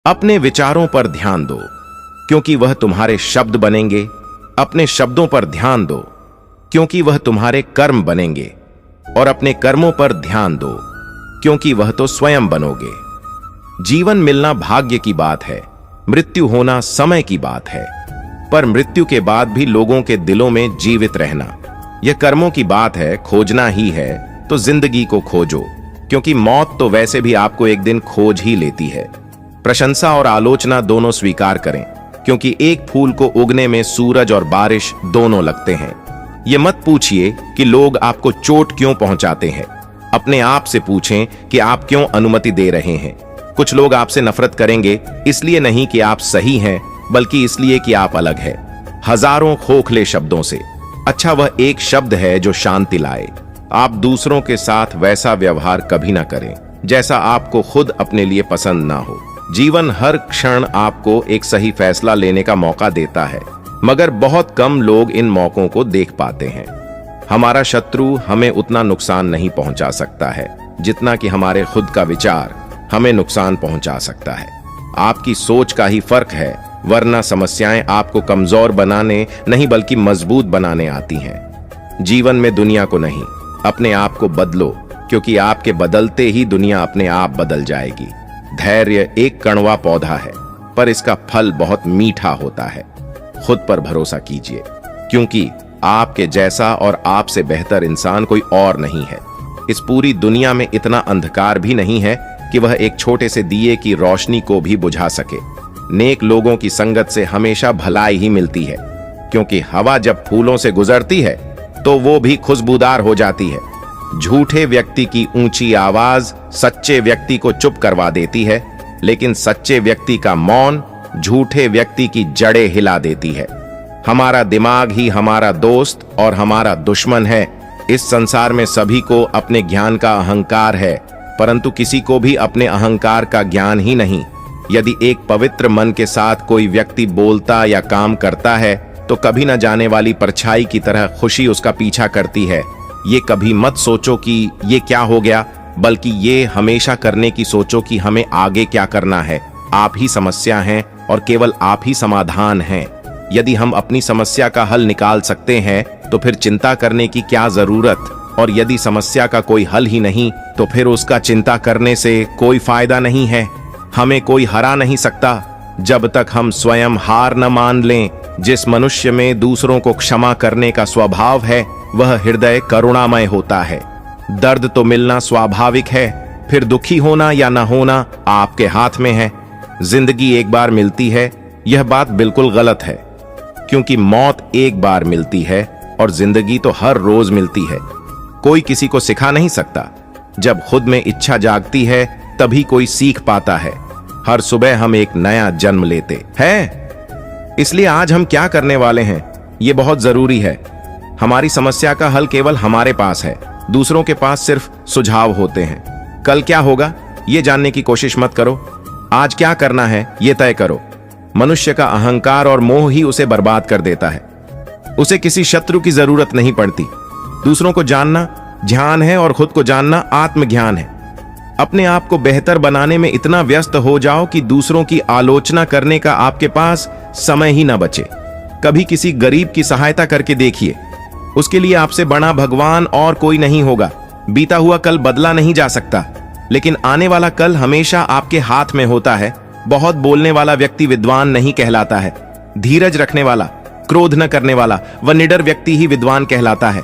अपने विचारों पर ध्यान दो, क्योंकि वह तुम्हारे शब्द बनेंगे। अपने शब्दों पर ध्यान दो, क्योंकि वह तुम्हारे कर्म बनेंगे। और अपने कर्मों पर ध्यान दो, क्योंकि वह तो स्वयं बनोगे। जीवन मिलना भाग्य की बात है, मृत्यु होना समय की बात है। पर मृत्यु के बाद भी लोगों के दिलों में जीवित रहना, यह कर्मों की बात है। खोजना ही है तो जिंदगी को खोजो, क्योंकि मौत तो वैसे भी आपको एक दिन खोज ही लेती है। प्रशंसा और आलोचना दोनों स्वीकार करें, क्योंकि एक फूल को उगने में सूरज और बारिश दोनों लगते हैं। ये मत पूछिए कि लोग आपको चोट क्यों पहुंचाते हैं, अपने आप से पूछें कि आप क्यों अनुमति दे रहे हैं। कुछ लोग आपसे नफरत करेंगे इसलिए नहीं कि आप सही हैं, बल्कि इसलिए कि आप अलग हैं। हजारों खोखले शब्दों से अच्छा वह एक शब्द है जो शांति लाए। आप दूसरों के साथ वैसा व्यवहार कभी ना करें जैसा आपको खुद अपने लिए पसंद ना हो। जीवन हर क्षण आपको एक सही फैसला लेने का मौका देता है, मगर बहुत कम लोग इन मौकों को देख पाते हैं। हमारा शत्रु हमें उतना नुकसान नहीं पहुंचा सकता है जितना कि हमारे खुद का विचार हमें नुकसान पहुंचा सकता है। आपकी सोच का ही फर्क है, वरना समस्याएं आपको कमजोर बनाने नहीं बल्कि मजबूत बनाने आती हैं। जीवन में दुनिया को नहीं, अपने आप को बदलो, क्योंकि आपके बदलते ही दुनिया अपने आप बदल जाएगी। धैर्य एक कड़वा पौधा है, पर इसका फल बहुत मीठा होता है। खुद पर भरोसा कीजिए, क्योंकि आपके जैसा और आपसे बेहतर इंसान कोई और नहीं है। इस पूरी दुनिया में इतना अंधकार भी नहीं है कि वह एक छोटे से दिए की रोशनी को भी बुझा सके। नेक लोगों की संगत से हमेशा भलाई ही मिलती है, क्योंकि हवा जब फूलों से गुजरती है तो वो भी खुशबूदार हो जाती है। झूठे व्यक्ति की ऊंची आवाज सच्चे व्यक्ति को चुप करवा देती है, लेकिन सच्चे व्यक्ति का मौन झूठे व्यक्ति की जड़ें हिला देती है। हमारा दिमाग ही हमारा दोस्त और हमारा दुश्मन है। इस संसार में सभी को अपने ज्ञान का अहंकार है, परंतु किसी को भी अपने अहंकार का ज्ञान ही नहीं। यदि एक पवित्र मन के साथ कोई व्यक्ति बोलता या काम करता है तो कभी न जाने वाली परछाई की तरह खुशी उसका पीछा करती है। ये कभी मत सोचो कि ये क्या हो गया, बल्कि ये हमेशा करने की सोचो कि हमें आगे क्या करना है। आप ही समस्या हैं और केवल आप ही समाधान हैं। यदि हम अपनी समस्या का हल निकाल सकते हैं तो फिर चिंता करने की क्या जरूरत, और यदि समस्या का कोई हल ही नहीं तो फिर उसका चिंता करने से कोई फायदा नहीं है। हमें कोई हरा नहीं सकता जब तक हम स्वयं हार न मान लें। जिस मनुष्य में दूसरों को क्षमा करने का स्वभाव है वह हृदय करुणामय होता है। दर्द तो मिलना स्वाभाविक है, फिर दुखी होना या न होना आपके हाथ में है। जिंदगी एक बार मिलती है, यह बात बिल्कुल गलत है, क्योंकि मौत एक बार मिलती है और जिंदगी तो हर रोज मिलती है। कोई किसी को सिखा नहीं सकता। जब खुद में इच्छा जागती है तभी कोई सीख पाता है। हर सुबह हम एक नया जन्म लेते हैं, इसलिए आज हम क्या करने वाले हैं ये बहुत जरूरी है। हमारी समस्या का हल केवल हमारे पास है, दूसरों के पास सिर्फ सुझाव होते हैं। कल क्या होगा ये जानने की कोशिश मत करो, आज क्या करना है ये तय करो। मनुष्य का अहंकार और मोह ही उसे बर्बाद कर देता है। उसे किसी शत्रु की जरूरत नहीं पड़ती। दूसरों को जानना ध्यान है और खुद को जानना आत्मज्ञान है। अपने आप को बेहतर बनाने में इतना व्यस्त हो जाओ कि दूसरों की आलोचना करने का आपके पास समय ही ना बचे। कभी किसी गरीब की सहायता करके देखिए, उसके लिए आपसे बड़ा भगवान और कोई नहीं होगा। बीता हुआ कल बदला नहीं जा सकता, लेकिन आने वाला कल हमेशा आपके हाथ में होता है। बहुत बोलने वाला व्यक्ति विद्वान नहीं कहलाता है। धीरज रखने वाला, क्रोध न करने वाला व निडर व्यक्ति ही विद्वान कहलाता है।